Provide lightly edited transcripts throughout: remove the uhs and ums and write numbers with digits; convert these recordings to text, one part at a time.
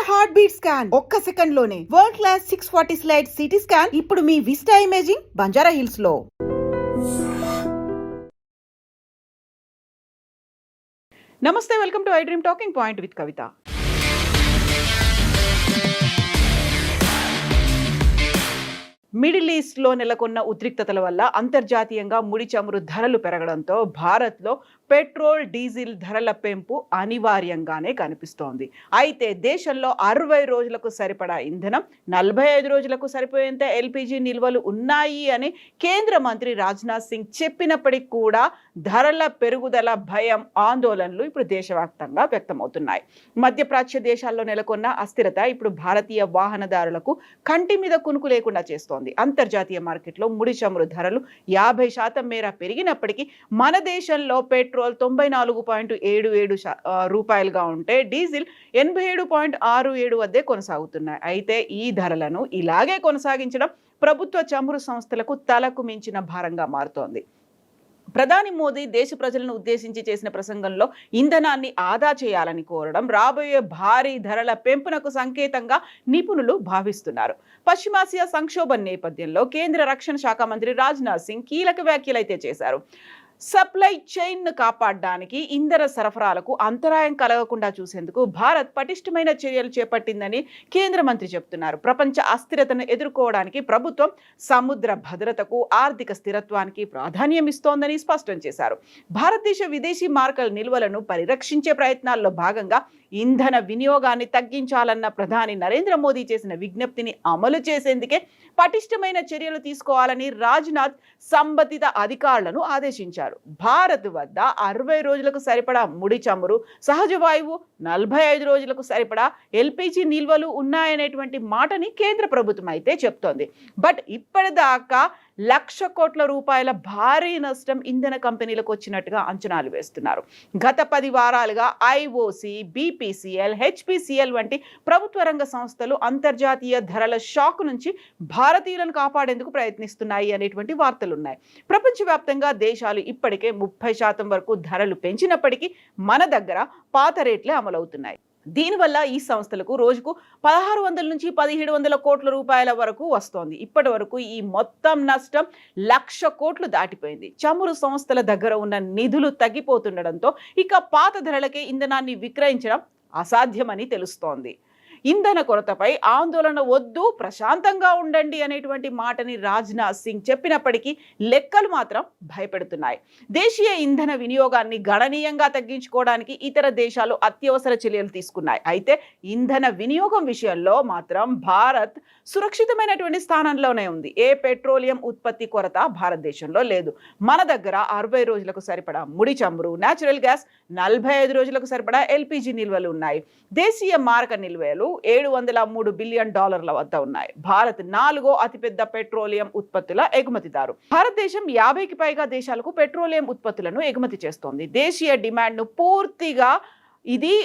Heart beat scan ఒక్క second లోనే world class 640 slice CT scan ఇప్పుడు మీ విస్టా ఇమేజింగ్ బంజారా హిల్స్ లో. నమస్తే, welcome to I dream talking point with Kavitha. Middle ఈస్ట్లో నెలకొన్న ఉద్రిక్తతల వల్ల అంతర్జాతీయంగా ముడి చమురు ధరలు పెరగడంతో భారత్లో పెట్రోల్ డీజిల్ ధరల పెంపు అనివార్యంగానే కనిపిస్తోంది. అయితే దేశంలో 60 రోజులకు సరిపడా ఇంధనం, 45 రోజులకు సరిపోయేంత ఎల్పిజి నిల్వలు ఉన్నాయి అని కేంద్ర మంత్రి రాజ్నాథ్ సింగ్ చెప్పినప్పటికీ కూడా ధరల పెరుగుదల భయం, ఆందోళనలు ఇప్పుడు దేశవ్యాప్తంగా వ్యక్తమవుతున్నాయి. మధ్యప్రాచ్య దేశాల్లో నెలకొన్న అస్థిరత ఇప్పుడు భారతీయ వాహనదారులకు కంటి మీద కునుకు లేకుండా చేస్తోంది. అంతర్జాతీయ మార్కెట్లో ముడి చమురు ధరలు 50% మేర పెరిగినప్పటికీ మన దేశంలో పెట్రోల్ 94.77 రూపాయలుగా ఉంటే డీజిల్ 87.67 వద్దే కొనసాగుతున్నాయి. అయితే ఈ ధరలను ఇలాగే కొనసాగించడం ప్రభుత్వ చమురు సంస్థలకు తలకు మించిన భారంగా మారుతోంది. ప్రధాని మోదీ దేశ ప్రజలను ఉద్దేశించి చేసిన ప్రసంగంలో ఇంధనాన్ని ఆదా చేయాలని కోరడం రాబోయే భారీ ధరల పెంపునకు సంకేతంగా నిపుణులు భావిస్తున్నారు. పశ్చిమాసియా సంక్షోభం నేపథ్యంలో కేంద్ర రక్షణ శాఖ మంత్రి రాజ్నాథ్ సింగ్ కీలక వ్యాఖ్యలైతే చేశారు. సప్లై చైన్ను కాపాడడానికి, ఇంధన సరఫరాలకు అంతరాయం కలగకుండా చూసేందుకు భారత్ పటిష్టమైన చర్యలు చేపట్టిందని కేంద్ర మంత్రి చెబుతున్నారు. ప్రపంచ అస్థిరతను ఎదుర్కోవడానికి ప్రభుత్వం సముద్ర భద్రతకు, ఆర్థిక స్థిరత్వానికి ప్రాధాన్యం ఇస్తోందని స్పష్టం చేశారు. భారతదేశ విదేశీ మార్కెట్ నిల్వలను పరిరక్షించే ప్రయత్నాల్లో భాగంగా ఇంధన వినియోగాన్ని తగ్గించాలన్న ప్రధాని నరేంద్ర మోదీ చేసిన విజ్ఞప్తిని అమలు చేసేందుకే పటిష్టమైన చర్యలు తీసుకోవాలని రాజ్నాథ్ సంబంధిత అధికారులను ఆదేశించారు. భారత్ వద్ద 60 రోజులకు సరిపడా ముడి చమురు, సహజ వాయువు, 45 రోజులకు సరిపడా ఎల్పిజి నిల్వలు ఉన్నాయనేటువంటి మాటని కేంద్ర ప్రభుత్వం అయితే చెప్తోంది. బట్ ఇప్పటిదాకా 1,00,000 కోట్ల రూపాయల భారీ నష్టం ఇంధన కంపెనీలకు వచ్చినట్టుగా అంచనాలు వేస్తున్నారు. గత 10 వారాలుగా ఐఓసి, బీపీసీఎల్, హెచ్పిసిఎల్ వంటి ప్రభుత్వ రంగ సంస్థలు అంతర్జాతీయ ధరల షాక్ నుంచి భారతీయులను కాపాడేందుకు ప్రయత్నిస్తున్నాయి అనేటువంటి వార్తలున్నాయి. ప్రపంచవ్యాప్తంగా దేశాలు ఇప్పటికే 30% వరకు ధరలు పెంచినప్పటికీ మన దగ్గర పాత రేట్లే అమలవుతున్నాయి. దీనివల్ల ఈ సంస్థలకు రోజుకు 1600 నుంచి 1700 కోట్ల రూపాయల వరకు వస్తోంది. ఇప్పటి వరకు ఈ మొత్తం నష్టం 1,00,000 కోట్లు దాటిపోయింది. చమురు సంస్థల దగ్గర ఉన్న నిధులు తగ్గిపోతుండడంతో ఇక పాత ధరలకే ఇంధనాన్ని విక్రయించడం అసాధ్యమని తెలుస్తోంది. ఇంధన కొరతపై ఆందోళన వద్దు, ప్రశాంతంగా ఉండండి అనేటువంటి మాటని రాజ్నాథ్ సింగ్ చెప్పినప్పటికీ లెక్కలు మాత్రం భయపెడుతున్నాయి. దేశీయ ఇంధన వినియోగాన్ని గణనీయంగా తగ్గించుకోవడానికి ఇతర దేశాలు అత్యవసర చర్యలు తీసుకున్నాయి. అయితే ఇంధన వినియోగం విషయంలో మాత్రం భారత్ సురక్షితమైనటువంటి స్థానంలోనే ఉంది. ఏ పెట్రోలియం ఉత్పత్తి కొరత భారతదేశంలో లేదు. మన దగ్గర 60 రోజులకు సరిపడా ముడి చమురు, న్యాచురల్ గ్యాస్, 45 రోజులకు సరిపడా ఎల్పిజి నిల్వలు ఉన్నాయి. దేశీయ మారక నిల్వలు $703 బిలియన్ వద్ద ఉన్నాయి. భారత్ 4వ అతిపెద్ద పెట్రోలియం ఉత్పత్తుల ఎగుమతిదారు. భారతదేశం 50కి పైగా దేశాలకు పెట్రోలియం ఉత్పత్తులను ఎగుమతి చేస్తోంది. దేశీయ డిమాండ్ను పూర్తిగా ఇది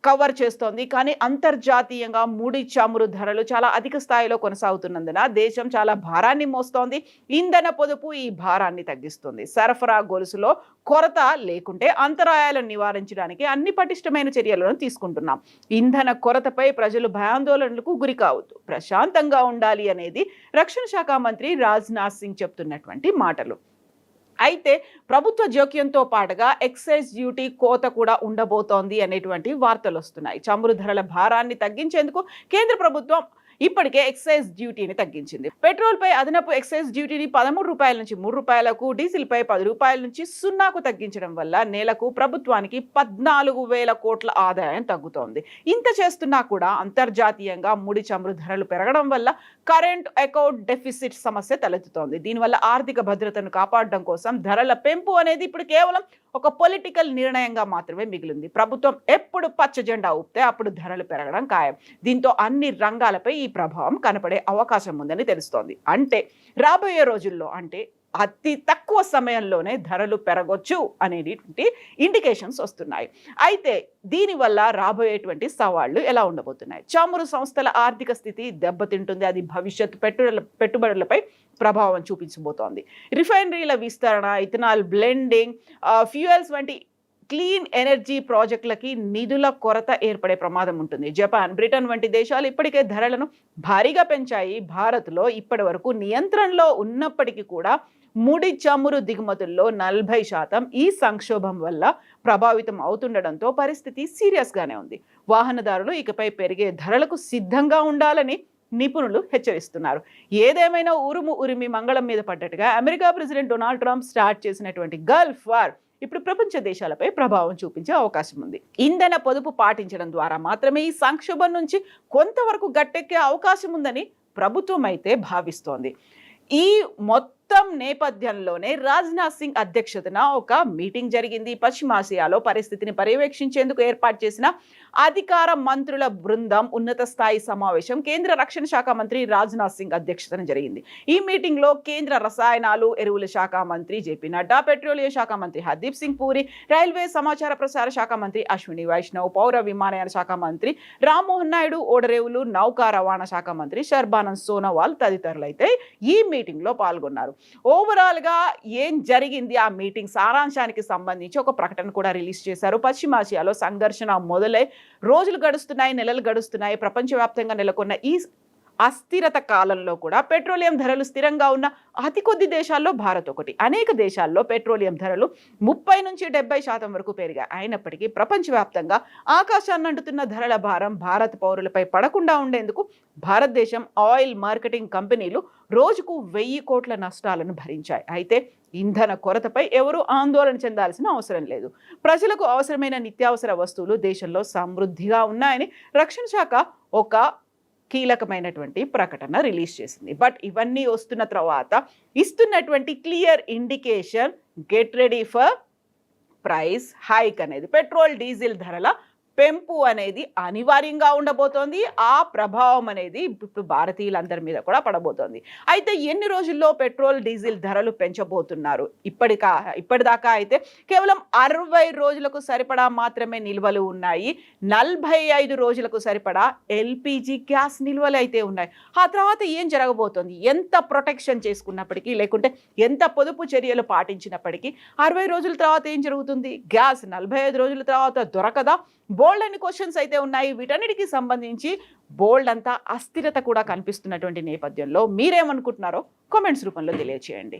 కవర్ చేస్తోంది. కానీ అంతర్జాతీయంగా ముడి చమురు ధరలు చాలా అధిక స్థాయిలో కొనసాగుతున్నందున దేశం చాలా భారాన్ని మోస్తోంది. ఇంధన పొదుపు ఈ భారాన్ని తగ్గిస్తుంది. సరఫరా గొలుసులో కొరత లేకుంటే అంతరాయాలను నివారించడానికి అన్ని పటిష్టమైన చర్యలను తీసుకుంటున్నాం. ఇంధన కొరతపై ప్రజలు భయాందోళనలకు గురి కావద్దు, ప్రశాంతంగా ఉండాలి అనేది రక్షణ శాఖ మంత్రి రాజ్నాథ్ సింగ్ చెప్తున్నటువంటి మాటలు. అయితే ప్రభుత్వ జోక్యంతో పాటుగా ఎక్సైజ్ డ్యూటీ కోత కూడా ఉండబోతోంది అనేటువంటి వార్తలు వస్తున్నాయి. చమురు ధరల భారాన్ని తగ్గించేందుకు కేంద్ర ప్రభుత్వం ఇప్పటికే ఎక్సైజ్ డ్యూటీని తగ్గించింది. పెట్రోల్ పై అదనపు ఎక్సైజ్ డ్యూటీని 13 రూపాయల నుంచి 3 రూపాయలకు, డీజిల్ పై 10 రూపాయల నుంచి 0కు తగ్గించడం వల్ల నెలకు ప్రభుత్వానికి 14,000 కోట్ల ఆదాయం తగ్గుతోంది. ఇంత చేస్తున్నా కూడా అంతర్జాతీయంగా ముడి చమురు ధరలు పెరగడం వల్ల కరెంట్ అకౌంట్ డెఫిసిట్ సమస్య తలెత్తుతోంది. దీనివల్ల ఆర్థిక భద్రతను కాపాడడం కోసం ధరల పెంపు అనేది ఇప్పుడు కేవలం ఒక పొలిటికల్ నిర్ణయంగా మాత్రమే మిగిలింది. ప్రభుత్వం ఎప్పుడు పచ్చ జెండా ఊపితే అప్పుడు ధరలు పెరగడం ఖాయం. దీంతో అన్ని రంగాలపై ఈ ప్రభావం కనపడే అవకాశం ఉందని తెలుస్తోంది. అంటే రాబోయే రోజుల్లో, అంటే అతి తక్కువ సమయంలోనే ధరలు పెరగొచ్చు అనేటువంటి ఇండికేషన్స్ వస్తున్నాయి. అయితే దీనివల్ల రాబోయేటువంటి సవాళ్లు ఎలా ఉండబోతున్నాయి? చమురు సంస్థల ఆర్థిక స్థితి దెబ్బతింటుంది. అది భవిష్యత్ పెట్టుబడులపై ప్రభావం చూపించబోతోంది. రిఫైనరీల విస్తరణ, ఇథనాల్ బ్లెండింగ్, ఫ్యూయల్స్ వంటి క్లీన్ ఎనర్జీ ప్రాజెక్టులకి నిధుల కొరత ఏర్పడే ప్రమాదం ఉంటుంది. జపాన్, బ్రిటన్ వంటి దేశాలు ఇప్పటికే ధరలను భారీగా పెంచాయి. భారత్లో ఇప్పటి వరకు నియంత్రణలో ఉన్నప్పటికీ కూడా ముడి చమురు దిగుమతుల్లో 40% ఈ సంక్షోభం వల్ల ప్రభావితం అవుతుండడంతో పరిస్థితి సీరియస్గానే ఉంది. వాహనదారులు ఇకపై పెరిగే ధరలకు సిద్ధంగా ఉండాలని నిపుణులు హెచ్చరిస్తున్నారు. ఏదేమైనా ఉరిమి మంగళం మీద పడ్డట్టుగా America president Donald Trump start చేసినటువంటి గల్ఫ్ వార్ ఇప్పుడు ప్రపంచ దేశాలపై ప్రభావం చూపించే అవకాశం ఉంది. ఇంధన పొదుపు పాటించడం ద్వారా మాత్రమే ఈ సంక్షోభం నుంచి కొంతవరకు గట్టెక్కే అవకాశం ఉందని ప్రభుత్వం అయితే భావిస్తోంది. ఈ మొత్తం నేపథ్యంలోనే రాజ్నాథ్ సింగ్ అధ్యక్షతన ఒక మీటింగ్ జరిగింది. పశ్చిమాసియాలో పరిస్థితిని పర్యవేక్షించేందుకు ఏర్పాటు చేసిన అధికార మంత్రుల బృందం ఉన్నత స్థాయి సమావేశం కేంద్ర రక్షణ శాఖ మంత్రి రాజ్నాథ్ సింగ్ అధ్యక్షతన జరిగింది. ఈ మీటింగ్ లో కేంద్ర రసాయనాలు, ఎరువుల శాఖ మంత్రి జేపీ నడ్డా, పెట్రోలియం శాఖ మంత్రి హర్దీప్ సింగ్ పూరి, రైల్వే సమాచార ప్రసార శాఖ మంత్రి అశ్విని వైష్ణవ్, పౌర విమానయాన శాఖ మంత్రి రామ్మోహన్ నాయుడు, ఓడరేవులు నౌకా రవాణా శాఖ మంత్రి శర్బానంద్ సోనోవాల్ తదితరులు అయితే ఈ మీటింగ్ లో పాల్గొన్నారు. ఓవరాల్ గా ఏం జరిగింది, ఆ మీటింగ్ సారాంశానికి సంబంధించి ఒక ప్రకటన కూడా రిలీజ్ చేశారు. పశ్చిమాసియాలో సంఘర్షణ మొదలై రోజులు గడుస్తున్నాయి, నెలలు గడుస్తున్నాయి. ప్రపంచవ్యాప్తంగా నెలకొన్న ఈ అస్థిరత కాలంలో కూడా పెట్రోలియం ధరలు స్థిరంగా ఉన్న అతి కొద్ది దేశాల్లో భారత్ ఒకటి. అనేక దేశాల్లో పెట్రోలియం ధరలు 30 నుంచి 70% వరకు పెరిగాయి. అయినప్పటికీ ప్రపంచవ్యాప్తంగా ఆకాశాన్ని అంటుతున్న ధరల భారం భారత పౌరులపై పడకుండా ఉండేందుకు భారతదేశం ఆయిల్ మార్కెటింగ్ కంపెనీలు రోజుకు 1000 కోట్ల నష్టాలను భరించాయి. అయితే ఇంధన కొరతపై ఎవరూ ఆందోళన చెందాల్సిన అవసరం లేదు. ప్రజలకు అవసరమైన నిత్యావసర వస్తువులు దేశంలో సమృద్ధిగా ఉన్నాయని రక్షణ శాఖ ఒక కీలకమైనటువంటి ప్రకటన రిలీజ్ చేసింది. బట్ ఇవన్నీ వస్తున్న తర్వాత ఇస్తున్నటువంటి clear indication, get ready for price hike అనేది, పెట్రోల్ డీజిల్ ధరల పెంపు అనేది అనివార్యంగా ఉండబోతోంది. ఆ ప్రభావం అనేది ఇప్పుడు భారతీయులందరి మీద కూడా పడబోతోంది. అయితే ఎన్ని రోజుల్లో పెట్రోల్ డీజిల్ ధరలు పెంచబోతున్నారు? ఇప్పటిదాకా అయితే కేవలం 60 రోజులకు సరిపడా మాత్రమే నిల్వలు ఉన్నాయి. 45 రోజులకు సరిపడా ఎల్పిజి గ్యాస్ నిల్వలు అయితే ఉన్నాయి. ఆ తర్వాత ఏం జరగబోతోంది? ఎంత ప్రొటెక్షన్ చేసుకున్నప్పటికీ, లేకుంటే ఎంత పొదుపు చర్యలు పాటించినప్పటికీ 60 రోజుల తర్వాత ఏం జరుగుతుంది? గ్యాస్ 45 రోజుల తర్వాత దొరకదా? బోల్డ్ అన్ని క్వశ్చన్స్ అయితే ఉన్నాయి. వీటన్నిటికీ సంబంధించి బోల్డ్ అంతా అస్థిరత కూడా కనిపిస్తున్నటువంటి నేపథ్యంలో మీరేమనుకుంటున్నారో కామెంట్స్ రూపంలో తెలియచేయండి.